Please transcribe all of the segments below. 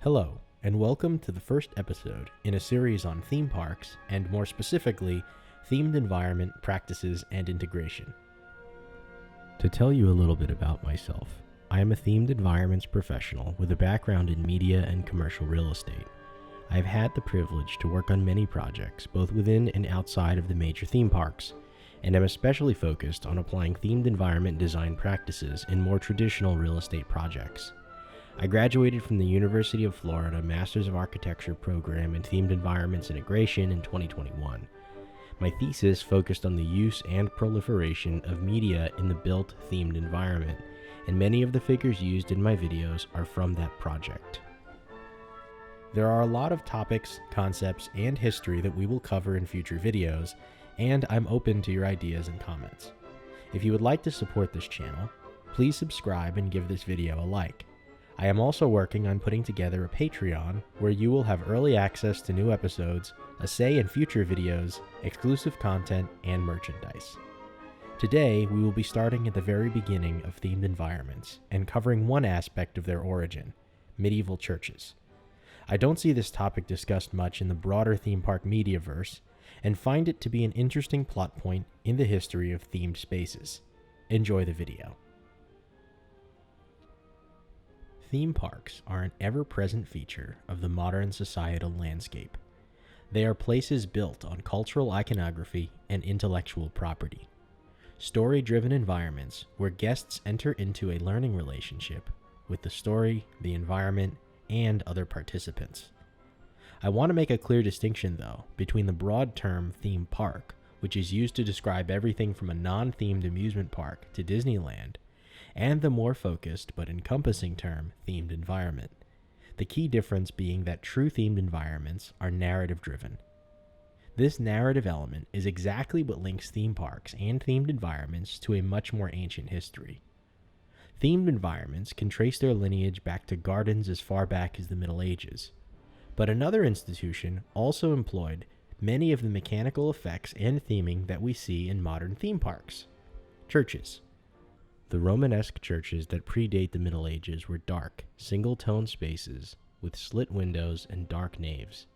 Hello, and welcome to the first episode in a series on theme parks, and more specifically, themed environment practices and integration. To tell you a little bit about myself, I am a themed environments professional with a background in media and commercial real estate. I have had the privilege to work on many projects, both within and outside of the major theme parks, and am especially focused on applying themed environment design practices in more traditional real estate projects. I graduated from the University of Florida Masters of Architecture program in Themed Environments Integration in 2021. My thesis focused on the use and proliferation of media in the built themed environment, and many of the figures used in my videos are from that project. There are a lot of topics, concepts, and history that we will cover in future videos, and I'm open to your ideas and comments. If you would like to support this channel, please subscribe and give this video a like. I am also working on putting together a Patreon where you will have early access to new episodes, a say in future videos, exclusive content, and merchandise. Today, we will be starting at the very beginning of themed environments and covering one aspect of their origin, medieval churches. I don't see this topic discussed much in the broader theme park mediaverse and find it to be an interesting plot point in the history of themed spaces. Enjoy the video. Theme parks are an ever-present feature of the modern societal landscape. They are places built on cultural iconography and intellectual property. Story-driven environments where guests enter into a learning relationship with the story, the environment, and other participants. I want to make a clear distinction, though, between the broad term theme park, which is used to describe everything from a non-themed amusement park to Disneyland, and the more focused but encompassing term themed environment. The key difference being that true themed environments are narrative-driven. This narrative element is exactly what links theme parks and themed environments to a much more ancient history. Themed environments can trace their lineage back to gardens as far back as the Middle Ages, but another institution also employed many of the mechanical effects and theming that we see in modern theme parks: churches. The Romanesque churches that predate the Middle Ages were dark, single-tone spaces with slit windows and dark naves.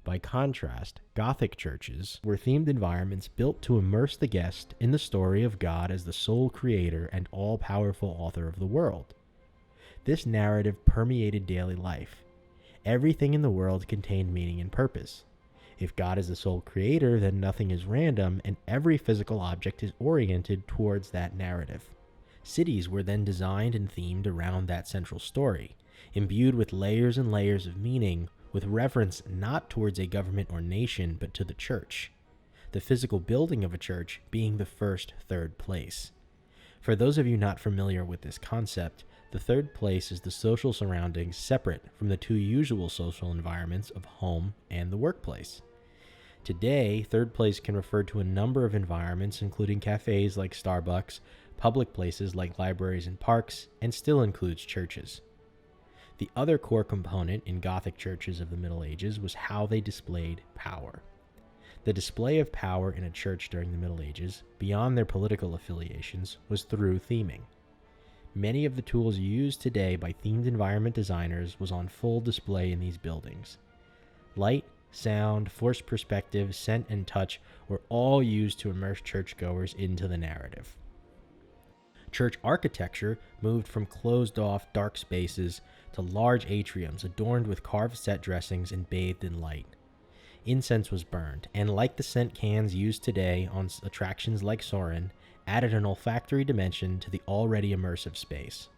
By contrast, Gothic churches were themed environments built to immerse the guest in the story of God as the sole creator and all-powerful author of the world. This narrative permeated daily life. Everything in the world contained meaning and purpose. If God is the sole creator, then nothing is random, and every physical object is oriented towards that narrative. Cities were then designed and themed around that central story, imbued with layers and layers of meaning, with reference not towards a government or nation, but to the church. The physical building of a church being the first third place. For those of you not familiar with this concept, the third place is the social surroundings separate from the two usual social environments of home and the workplace. Today, third place can refer to a number of environments, including cafes like Starbucks, public places like libraries and parks, and still includes churches. The other core component in Gothic churches of the Middle Ages was how they displayed power. The display of power in a church during the Middle Ages, beyond their political affiliations, was through theming. Many of the tools used today by themed environment designers was on full display in these buildings. Light, sound, forced perspective, scent, and touch were all used to immerse churchgoers into the narrative. Church architecture moved from closed-off, dark spaces to large atriums adorned with carved set dressings and bathed in light. Incense was burned, and like the scent cans used today on attractions like Soarin', added an olfactory dimension to the already immersive space.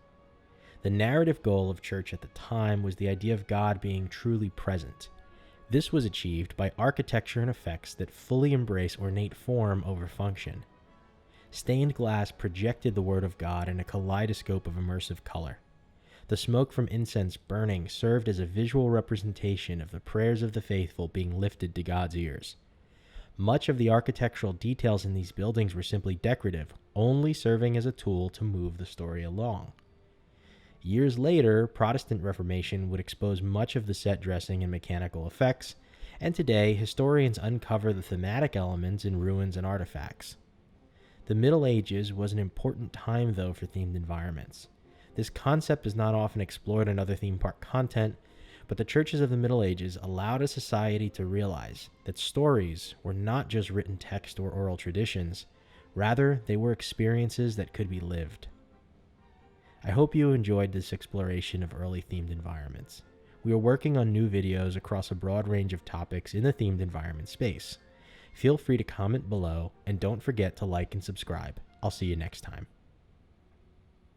The narrative goal of church at the time was the idea of God being truly present. This was achieved by architecture and effects that fully embrace ornate form over function. Stained glass projected the Word of God in a kaleidoscope of immersive color. The smoke from incense burning served as a visual representation of the prayers of the faithful being lifted to God's ears. Much of the architectural details in these buildings were simply decorative, only serving as a tool to move the story along. Years later, Protestant Reformation would expose much of the set dressing and mechanical effects, and today historians uncover the thematic elements in ruins and artifacts. The Middle Ages was an important time, though, for themed environments. This concept is not often explored in other theme park content, But the churches of the Middle Ages allowed a society to realize that stories were not just written text or oral traditions, rather, they were experiences that could be lived. I hope you enjoyed this exploration of early themed environments. We are working on new videos across a broad range of topics in the themed environment space. Feel free to comment below, and don't forget to like and subscribe. I'll see you next time.